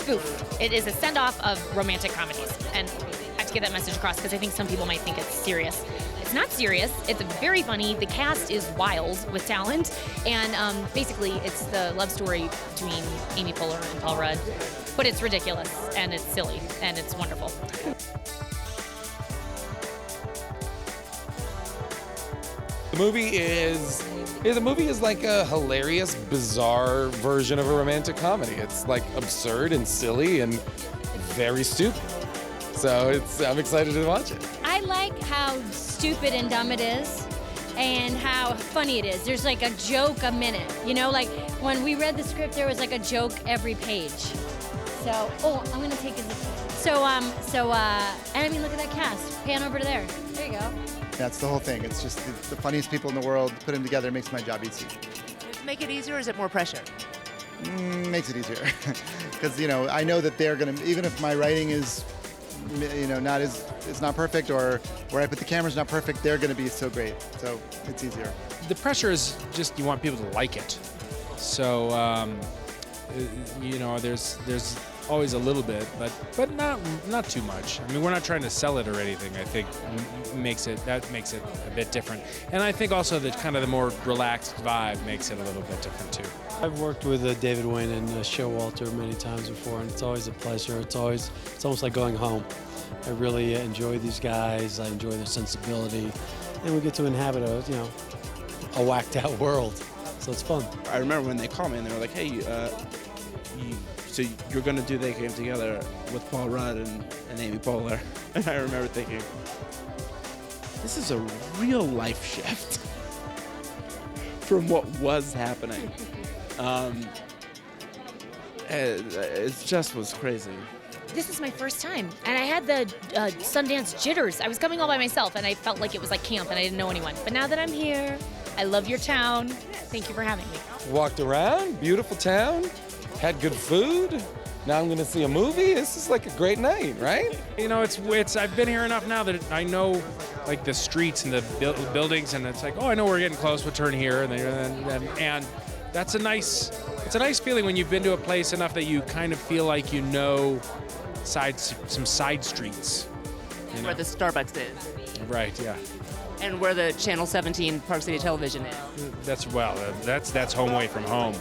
spoof. It is a send-off of romantic comedies, and I have to get that message across because I think some people might think it's serious. It's not serious. It's very funny. The cast is wild with talent, and basically it's the love story between Amy Poehler and Paul Rudd, but it's ridiculous, and it's silly, and it's wonderful. The movie is like a hilarious, bizarre version of a romantic comedy. It's like absurd and silly and very stupid. So I'm excited to watch it. I like how stupid and dumb it is and how funny it is. There's like a joke a minute, you know, like when we read the script, there was like a joke every page. So, I'm gonna take it. And I mean, look at that cast. Pan over to there. There you go. That's the whole thing. It's just the funniest people in the world. Put them together makes my job easy. Does it make it easier, or is it more pressure? Makes it easier. Because, I know that they're going to, even if my writing is, it's not perfect, or where I put the camera's not perfect, they're going to be so great. So it's easier. The pressure is just you want people to like it. So, there's always a little bit, but not too much. I mean, we're not trying to sell it or anything. I think makes it a bit different, and I think also that kind of the more relaxed vibe makes it a little bit different too. I've worked with David Wain and Showalter many times before, and it's always a pleasure. It's almost like going home. I really enjoy these guys. I enjoy their sensibility, and we get to inhabit a whacked out world. So it's fun. I remember when they called me and they were like, "Hey, so you're going to do They Came Together with Paul Rudd and Amy Poehler." And I remember thinking, this is a real life shift from what was happening. It just was crazy. This is my first time, and I had the Sundance jitters. I was coming all by myself, and I felt like it was like camp, and I didn't know anyone. But now that I'm here, I love your town. Thank you for having me. Walked around, beautiful town, had good food. Now I'm going to see a movie. This is like a great night, right? It's I've been here enough now that I know like the streets and the buildings, and it's like, oh, I know we're getting close. We'll turn here, and that's it's a nice feeling when you've been to a place enough that you kind of feel like you know some side streets. Where the Starbucks is. Right, yeah. And where the Channel 17 Park City Television is. That's home away from home.